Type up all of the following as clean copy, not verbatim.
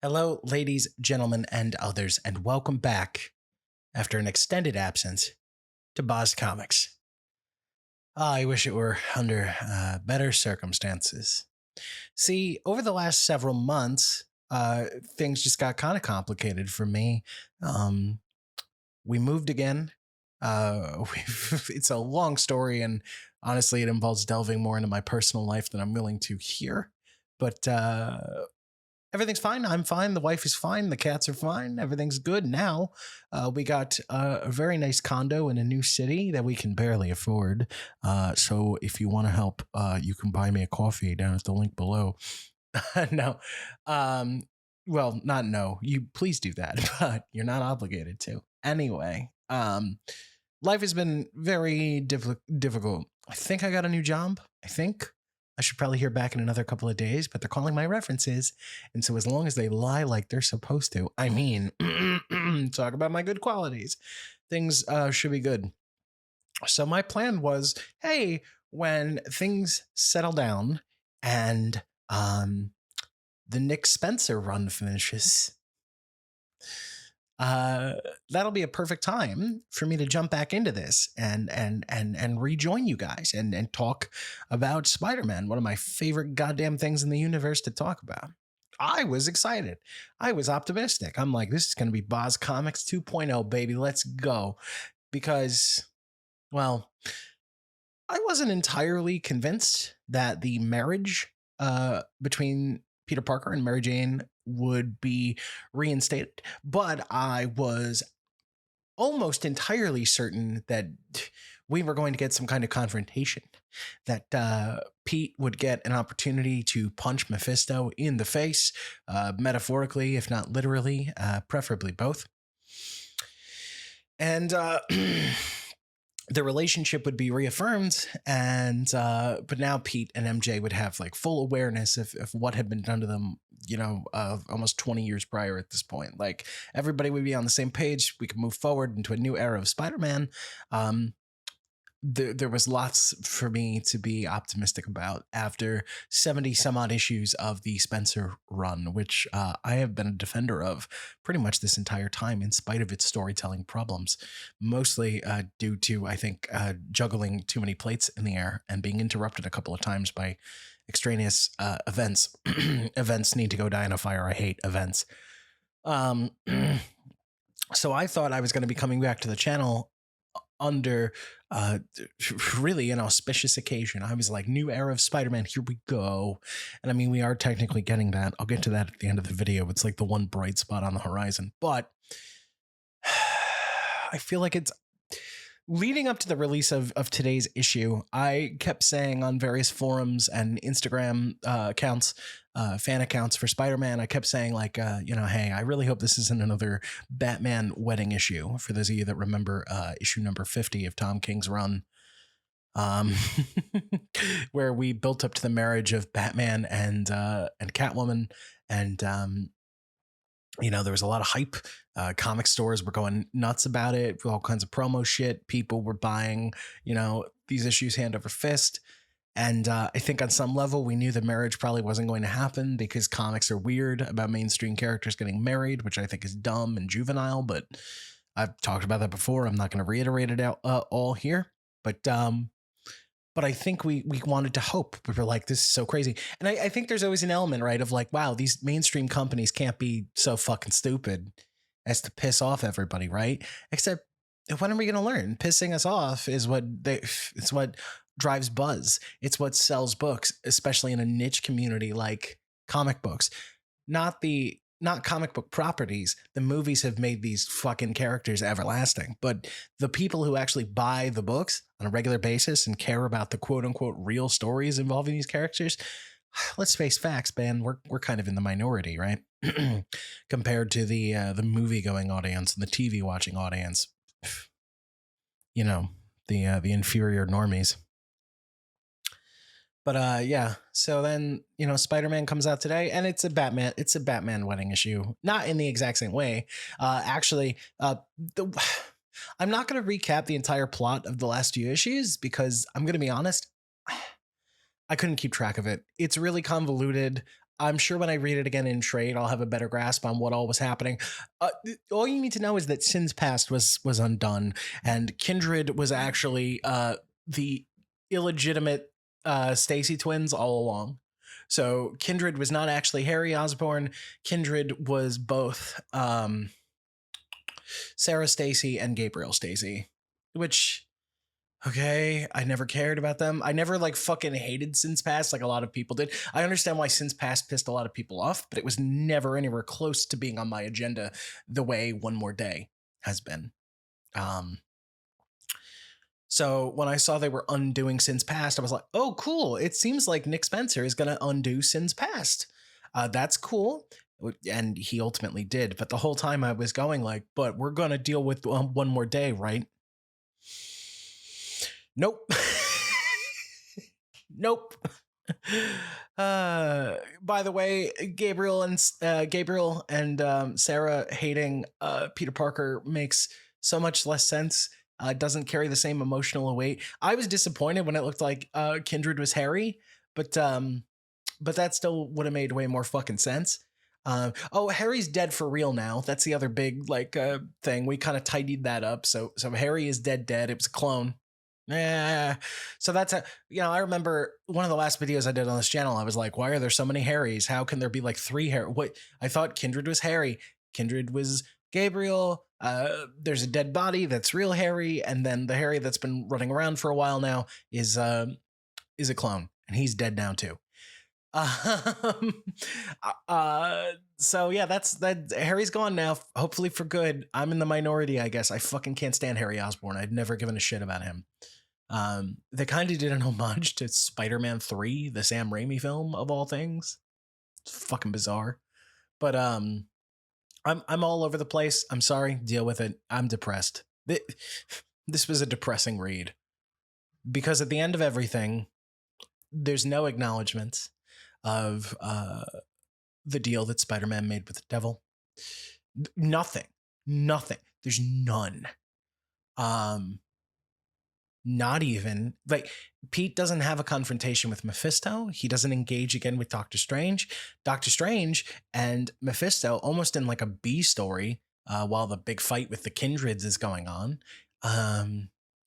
Hello, ladies, gentlemen, and others, and welcome back after an extended absence to Boz Comics. I wish it were under better circumstances. See, over the last several months, things just got kind of complicated for me. Um, we moved again. It's a long story, and honestly, it involves delving more into my personal life than I'm willing to hear. But everything's fine. I'm fine. The wife is fine. The cats are fine. Everything's good now. We got a very nice condo in a new city that we can barely afford. So if you want to help, you can buy me a coffee down at the link below. No. Well, not no. You please do that, but you're not obligated to. Anyway, life has been very difficult. I think I got a new job. I think. I should probably hear back in another couple of days, but they're calling my references. And so as long as they lie like they're supposed to, I mean, talk about my good qualities, things should be good. So my plan was, hey, when things settle down and the Nick Spencer run finishes, that'll be a perfect time for me to jump back into this and rejoin you guys and talk about Spider-Man, one of my favorite goddamn things in the universe to talk about. I was excited. I was optimistic. I'm like, this is going to be Boz Comics 2.0, baby. Let's go. Because, well, I wasn't entirely convinced that the marriage between Peter Parker and Mary Jane would be reinstated, but I was almost entirely certain that we were going to get some kind of confrontation, that Pete would get an opportunity to punch Mephisto in the face, metaphorically, if not literally, preferably both. And the relationship would be reaffirmed, and but now Pete and MJ would have like full awareness of what had been done to them, almost 20 years prior at this point. Like, everybody would be on the same page. We could move forward into a new era of Spider-Man. There was lots for me to be optimistic about after 70 some odd issues of the Spencer run, which I have been a defender of pretty much this entire time, in spite of its storytelling problems, mostly due to, I think, juggling too many plates in the air and being interrupted a couple of times by extraneous events. Events need to go die in a fire. I hate events. So I thought I was going to be coming back to the channel under really an auspicious occasion. I was like, new era of Spider-Man, here we go. And I mean, we are technically getting that. I'll get to that at the end of the video. It's like the one bright spot on the horizon. But I feel like it's leading up to the release of today's issue. I kept saying on various forums and Instagram accounts, fan accounts for Spider-Man, I kept saying like, hey, I really hope this isn't another Batman wedding issue. For those of you that remember issue number 50 of Tom King's run, where we built up to the marriage of Batman and Catwoman, and there was a lot of hype. Comic stores were going nuts about it. All kinds of promo shit. People were buying, these issues hand over fist. And I think on some level, we knew the marriage probably wasn't going to happen because comics are weird about mainstream characters getting married, which I think is dumb and juvenile. But I've talked about that before. I'm not going to reiterate it out all here. But I think we wanted to hope. We were like, this is so crazy. And I think there's always an element, right, of like, wow, these mainstream companies can't be so fucking stupid as to piss off everybody, right? Except, when are we going to learn? Pissing us off is it's what drives buzz. It's what sells books, especially in a niche community like comic books. Not comic book properties. The movies have made these fucking characters everlasting, but the people who actually buy the books on a regular basis and care about the quote unquote real stories involving these characters, let's face facts, man. We're kind of in the minority, right? Compared to the movie going audience and the TV watching audience, the inferior normies. But yeah, so then, Spider-Man comes out today, and it's a Batman wedding issue. Not in the exact same way. Actually, I'm not going to recap the entire plot of the last few issues because I'm going to be honest, I couldn't keep track of it. It's really convoluted. I'm sure when I read it again in trade, I'll have a better grasp on what all was happening. All you need to know is that Sin's Past was undone, and Kindred was actually the illegitimate Stacy twins all along. So Kindred was not actually Harry Osborn. Kindred was both Sarah Stacy and Gabriel Stacy, which, okay, I never cared about them. I never like fucking hated Sin's Past like a lot of people did. I understand why Sin's Past pissed a lot of people off, but it was never anywhere close to being on my agenda the way One More Day has been. So when I saw they were undoing Sin's Past, I was like, oh, cool. It seems like Nick Spencer is going to undo Sin's Past. That's cool. And he ultimately did. But the whole time I was going like, but we're going to deal with One More Day, right? Nope. Nope. By the way, Gabriel and Sarah hating Peter Parker makes so much less sense. Doesn't carry the same emotional weight. I was disappointed when it looked like Kindred was Harry, but that still would have made way more fucking sense. Oh, Harry's dead for real now. That's the other big thing. We kind of tidied that up. So Harry is dead. It was a clone. Yeah. So that's I remember one of the last videos I did on this channel. I was like, why are there so many Harrys? How can there be like 3 Harry? What? I thought Kindred was Harry. Kindred was Gabriel. There's a dead body that's real Harry, and then the Harry that's been running around for a while now is a clone, and he's dead now too. So yeah, that Harry's gone now, hopefully for good. I'm in the minority, I guess. I fucking can't stand Harry Osborn. I'd never given a shit about him. They kind of did an homage to Spider-Man 3, the Sam Raimi film of all things. It's fucking bizarre. But I'm all over the place. I'm sorry, deal with it. I'm depressed. This was a depressing read. Because at the end of everything, there's no acknowledgement of the deal that Spider-Man made with the devil. Nothing. There's none. Not even like Pete doesn't have a confrontation with Mephisto. He doesn't engage again with Doctor Strange. Doctor Strange and Mephisto almost in like a B story while the big fight with the Kindreds is going on.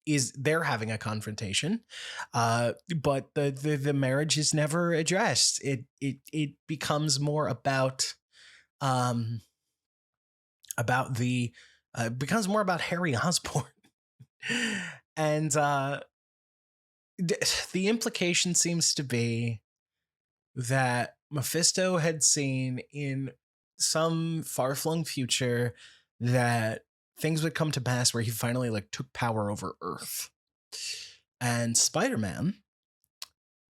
Is they're having a confrontation, but the marriage is never addressed. It becomes more about becomes more about Harry Osborn, and the implication seems to be that Mephisto had seen in some far-flung future that things would come to pass where he finally took power over Earth, and Spider-Man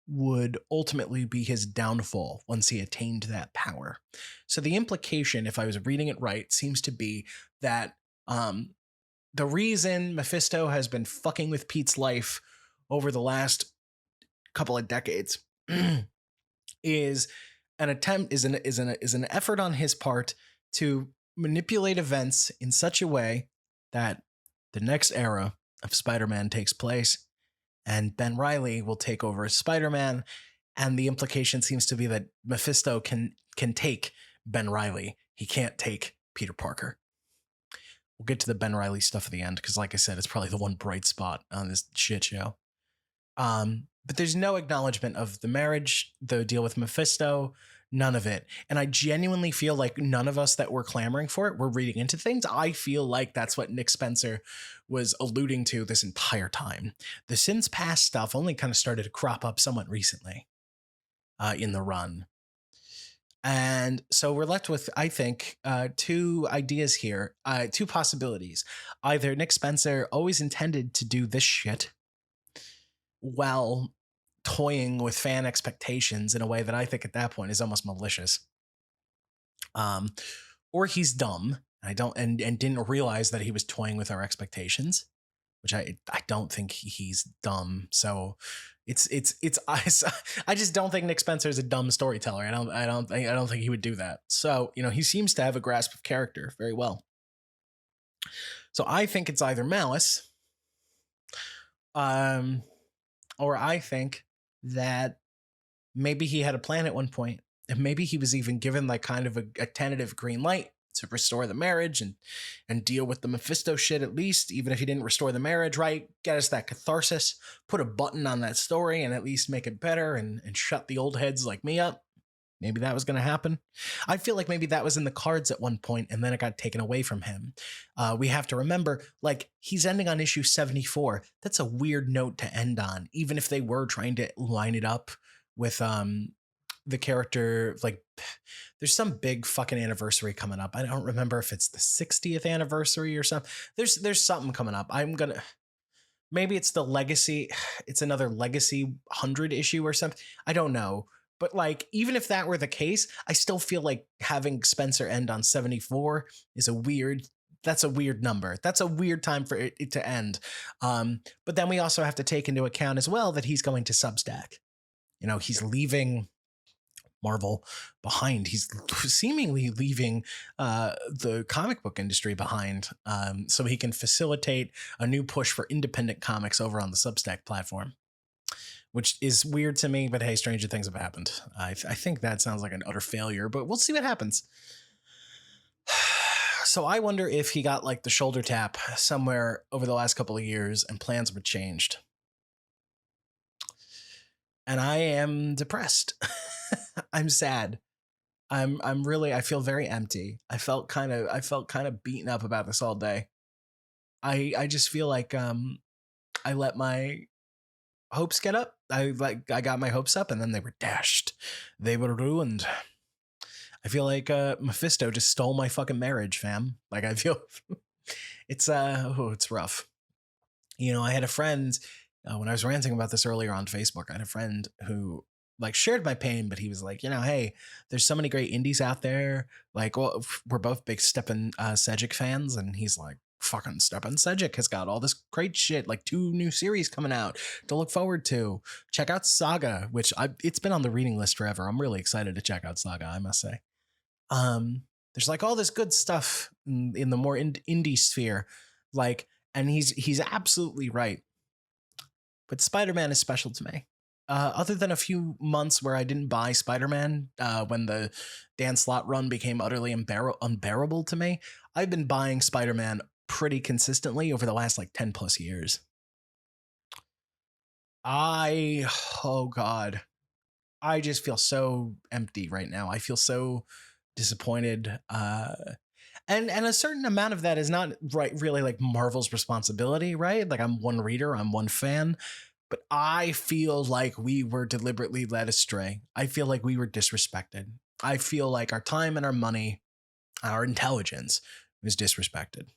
would ultimately be his downfall once he attained that power. So the implication, if I was reading it right, seems to be that the reason Mephisto has been fucking with Pete's life over the last couple of decades is an effort on his part to manipulate events in such a way that the next era of Spider-Man takes place and Ben Reilly will take over as Spider-Man. And the implication seems to be that Mephisto can take Ben Reilly. He can't take Peter Parker. We'll get to the Ben Reilly stuff at the end because, like I said, it's probably the one bright spot on this shit show. But there's no acknowledgement of the marriage, the deal with Mephisto, none of it. And I genuinely feel like none of us that were clamoring for it were reading into things. I feel like that's what Nick Spencer was alluding to this entire time. The Sin's Past stuff only kind of started to crop up somewhat recently in the run. And so we're left with, I think, 2 ideas here, 2 possibilities. Either Nick Spencer always intended to do this shit while toying with fan expectations in a way that I think at that point is almost malicious. Or he's dumb. And didn't realize that he was toying with our expectations, which I don't think he's dumb. So I just don't think Nick Spencer is a dumb storyteller. I don't think he would do that. So, he seems to have a grasp of character very well. So I think it's either malice, or I think that maybe he had a plan at one point And maybe he was even given like kind of a tentative green light to restore the marriage and deal with the Mephisto shit, at least, even if he didn't restore the marriage, right? Get us that catharsis, put a button on that story and at least make it better and shut the old heads like me up. Maybe that was going to happen. I feel like maybe that was in the cards at one point and then it got taken away from him. We have to remember, like, he's ending on issue 74. That's a weird note to end on, even if they were trying to line it up with the character. Like, there's some big fucking anniversary coming up. I don't remember if it's the 60th anniversary or something. There's something coming up. Maybe it's the legacy. It's another legacy 100 issue or something. I don't know. But like, even if that were the case, I still feel like having Spencer end on 74 is that's a weird number. That's a weird time for it to end. But then we also have to take into account as well that he's going to Substack. You know, he's leaving Marvel behind. He's seemingly leaving the comic book industry behind, so he can facilitate a new push for independent comics over on the Substack platform, which is weird to me, but hey, stranger things have happened. I think that sounds like an utter failure, but we'll see what happens. So I wonder if he got like the shoulder tap somewhere over the last couple of years and plans were changed. And I am depressed. I'm sad. I feel very empty. I felt kind of beaten up about this all day. I just feel like I let my hopes get up. I got my hopes up and then they were dashed. They were ruined. I feel like Mephisto just stole my fucking marriage, fam. Like, I feel it's rough. You know, I had a friend when I was ranting about this earlier on Facebook. I had a friend who like shared my pain, but he was like, you know, hey, there's so many great indies out there. Like, well, we're both big Stepan Sejic fans, and he's like, fucking Stepan Sejic has got all this great shit, like 2 new series coming out to look forward to. Check out Saga, which it's been on the reading list forever. I'm really excited to check out Saga, I must say. There's like all this good stuff in the more indie sphere, like, and he's absolutely right. But Spider-Man is special to me. Other than a few months where I didn't buy Spider-Man when the Dan Slott run became utterly unbearable to me, I've been buying Spider-Man pretty consistently over the last like 10 plus years. Oh God, I just feel so empty right now. I feel so disappointed. And a certain amount of that is not really like Marvel's responsibility, right? Like, I'm one reader, I'm one fan, but I feel like we were deliberately led astray. I feel like we were disrespected. I feel like our time and our money, our intelligence was disrespected.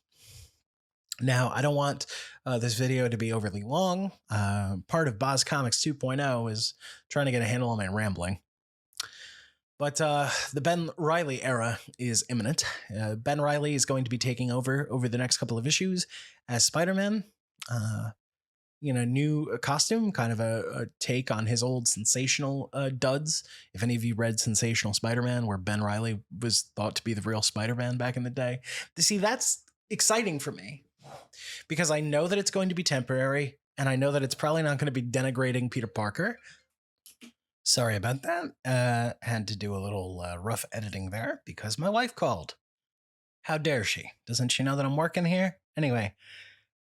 Now, I don't want this video to be overly long. Part of Boz Comics 2.0 is trying to get a handle on my rambling. But the Ben Reilly era is imminent. Ben Reilly is going to be taking over the next couple of issues as Spider-Man. New costume, kind of a take on his old Sensational duds. If any of you read Sensational Spider-Man, where Ben Reilly was thought to be the real Spider-Man back in the day. See, that's exciting for me because I know that it's going to be temporary, and I know that it's probably not going to be denigrating Peter Parker. Sorry about that. Had to do a little rough editing there because my wife called. How dare she? Doesn't she know that I'm working here? Anyway,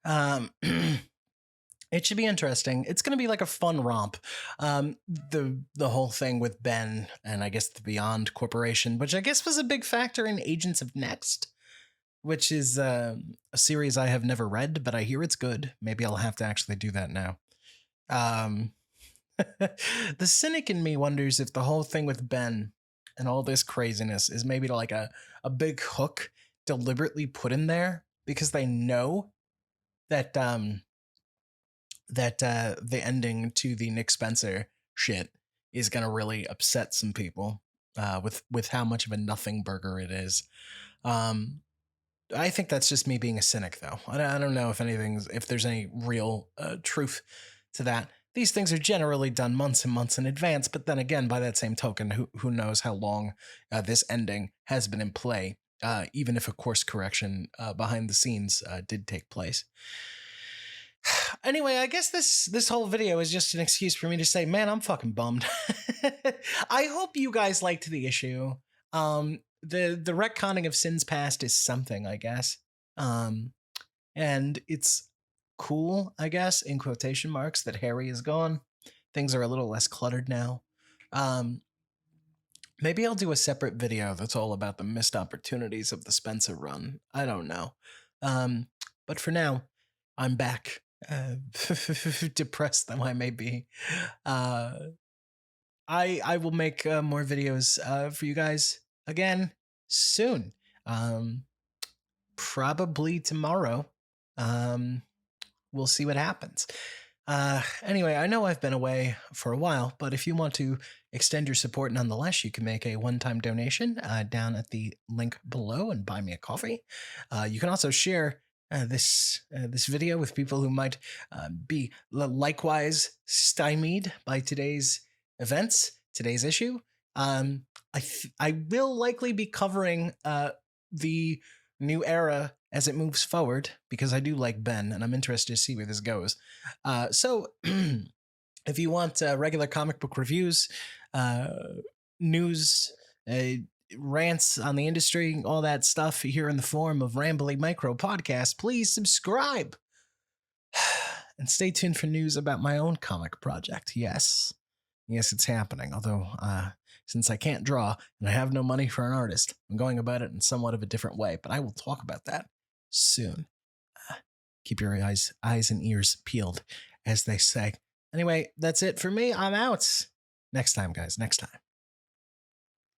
it should be interesting. It's going to be like a fun romp. The whole thing with Ben and I guess the Beyond Corporation, which I guess was a big factor in Agents of Next, which is a series I have never read, but I hear it's good. Maybe I'll have to actually do that now. The cynic in me wonders if the whole thing with Ben and all this craziness is maybe like a big hook deliberately put in there because they know that the ending to the Nick Spencer shit is gonna really upset some people with how much of a nothing burger it is. I think that's just me being a cynic, though. I don't know if there's any real truth to that. These things are generally done months and months in advance, but then again, by that same token, who knows how long this ending has been in play, even if a course correction behind the scenes did take place. Anyway, I guess this whole video is just an excuse for me to say, man, I'm fucking bummed. I hope you guys liked the issue. The retconning of sins past is something, I guess. And it's cool, I guess, in quotation marks, that Harry is gone. Things are a little less cluttered now. Maybe I'll do a separate video that's all about the missed opportunities of the Spencer run. I don't know. But for now, I'm back. Depressed though I may be. I will make more videos for you guys again soon. Probably tomorrow. We'll see what happens. Anyway, I know I've been away for a while, but if you want to extend your support nonetheless, you can make a one-time donation down at the link below and buy me a coffee. You can also share this video with people who might be likewise stymied by today's events, today's issue. I will likely be covering the new era as it moves forward, because I do like Ben and I'm interested to see where this goes. So if you want regular comic book reviews, news, rants on the industry, all that stuff here in the form of Rambly Micro Podcast, please subscribe. And stay tuned for news about my own comic project. Yes, it's happening. Although, since I can't draw and I have no money for an artist, I'm going about it in somewhat of a different way, but I will talk about that soon. Keep your eyes and ears peeled, as they say. Anyway, that's it for me. I'm out. Next time, guys. Next time.